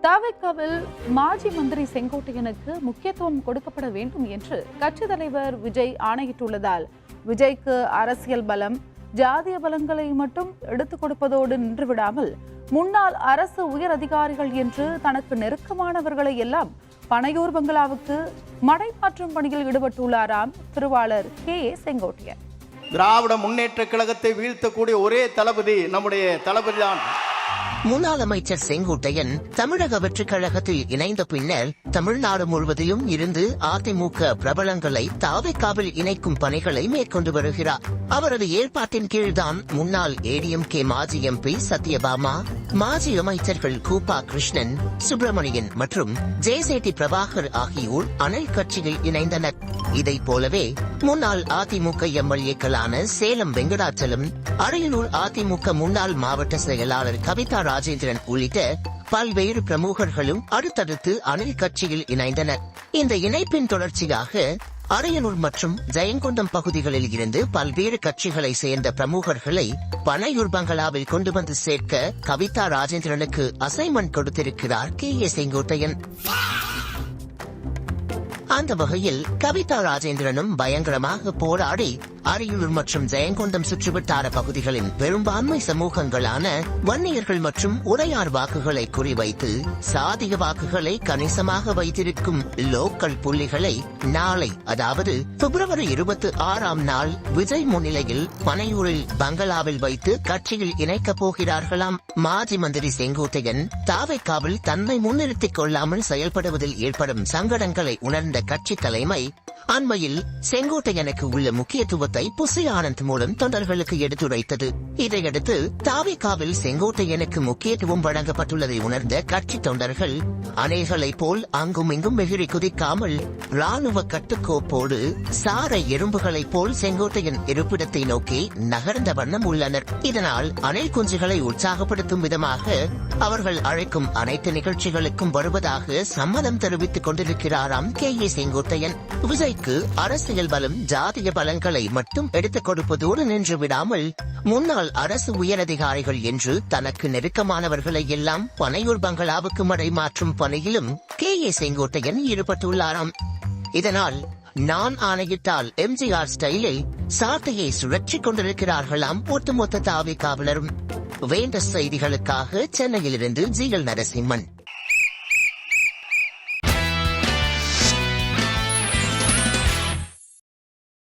தவிகவில் மாஜி மந்திரி செங்கோட்டையனுக்கு முக்கியத்துவம் கொடுக்கப்பட வேண்டும் என்று கட்சித் தலைவர் விஜய் ஆணையிட்டுள்ளதால் விஜய்க்கு அரசியல் பலம், ஜாதிய பலங்களை மட்டும் எடுத்துக் கொடுப்பதோடு நின்றுவிடாமல் முன்னாள் அரசு உயர் அதிகாரிகள் என்று தனக்கு நெருக்கமானவர்களை எல்லாம் பனையூர் பங்களாவுக்கு மடைமாற்றும் பணியில் ஈடுபட்டுள்ளாராம் திருவாளர் K.A. செங்கோட்டையன். திராவிட முன்னேற்ற கழகத்தை வீழ்த்தக்கூடிய ஒரே தளபதி நம்முடைய தளபதிதான். முன்னாள் அமைச்சர் செங்கோட்டையன் தமிழக வெற்றிக் கழகத்தில் இணைந்த பின்னர் தமிழ்நாடு முழுவதிலும் இருந்து அதிமுக பிரபலங்களை தவிகவில் இணைக்கும் பணிகளை மேற்கொண்டு வருகிறார். அவரது ஏற்பாட்டின் கீழ்தான் முன்னாள் ADMK மாஜி MP சத்யபாமா, மாஜி அமைச்சர்கள் கூப்பா கிருஷ்ணன், சுப்பிரமணியன் மற்றும் ஜெயசேட்டி பிரபாகர் ஆகியோர் அனல் கட்சியில் இணைந்தனர். இதை போலவே முன்னாள் அதிமுக MLA-க்களான சேலம் வெங்கடாச்சலம், அரியலூர் அதிமுக முன்னாள் மாவட்ட செயலாளர் கவிதா ராஜேந்திரன் உள்ளிட்ட பல்வேறு பிரமுகர்களும் அடுத்தடுத்து அணில் கட்சியில் இணைந்தனர். இந்த இணைப்பின் தொடர்ச்சியாக அரியலூர் மற்றும் ஜெயங்கொண்டம் பகுதிகளில் இருந்து பல்வேறு கட்சிகளை சேர்ந்த பிரமுகர்களை பனையூர் பங்களாவில் கொண்டு வந்து சேர்க்க கவிதா ராஜேந்திரனுக்கு அசைன்மெண்ட் கொடுத்திருக்கிறார் K.A. செங்கோட்டையன். அந்த வகையில் கவிதா ராஜேந்திரனும் பயங்கரமாக போராடி அரியலூர் மற்றும் ஜெயங்கொண்டம் சுற்றுவட்டார பகுதிகளின் பெரும்பான்மை சமூகங்களான வன்னியர்கள் மற்றும் உடையார் வாக்குகளை குறிவைத்து சாதிய வாக்குகளை கணிசமாக வைத்திருக்கும் லோக்கல் புள்ளிகளை நாளை, அதாவது February 26 விஜய் முன்னிலையில் பனையூரில் பங்களாவில் வைத்து கட்சியில் இணைக்கப் போகிறார்களாம். மாஜி மந்திரி செங்கோட்டையன் தவிகவில் தன்னை முன்னிறுத்திக் கொள்ளாமல் செயல்படுவதில் ஏற்படும் சங்கடங்களை உணர்ந்த கட்சி தலைமை அண்மையில் செங்கோட்டையனுக்கு உள்ள முக்கியத்துவத்தை புசி ஆனந்த் மூலம் தொண்டர்களுக்கு எடுத்துரைத்தது. இதையடுத்து தவிகவில் செங்கோட்டையனுக்கு முக்கியத்துவம் வழங்கப்பட்டுள்ளதை உணர்ந்த கட்சி தொண்டர்கள் அணைகளைப் போல் அங்கும் இங்கும் வெகுறி குதிக்காமல் ராணுவ கட்டுக்கோப்போடு சாரை எறும்புகளைப் போல் செங்கோட்டையன் இருப்பிடத்தை நோக்கி நகர்ந்த வண்ணம் உள்ளனர். இதனால் அணில் குஞ்சுகளை உற்சாகப்படுத்தும் விதமாக அவர்கள் அழைக்கும் அனைத்து நிகழ்ச்சிகளுக்கும் வருவதாக சம்மதம் தெரிவித்துக் கொண்டிருக்கிறாராம் K.A. செங்கோட்டையன். விஜய்க்கு அரசியல் பலம், ஜாதிய பலங்களை மட்டும் எடுத்துக் கொடுப்பதோடு நின்று விடாமல் முன்னாள் அரசு உயரதிகாரிகள் என்று தனக்கு நெருக்கமானவர்களை எல்லாம் பனையூர் பங்களாவுக்கு மடை மாற்றும் பணியிலும் K.A. செங்கோட்டையன் ஈடுபட்டுள்ளாராம். இதனால் நான் ஆணையிட்டால் MGR ஸ்டைலில் சாட்டையை சுழற்றிக் கொண்டிருக்கிறார்களாம் ஒட்டுமொத்த தவிகவினரும். வேண்ட செய்திகளுக்காக சென்னையிலிருந்து ஜிஎல் நரசிம்மன்.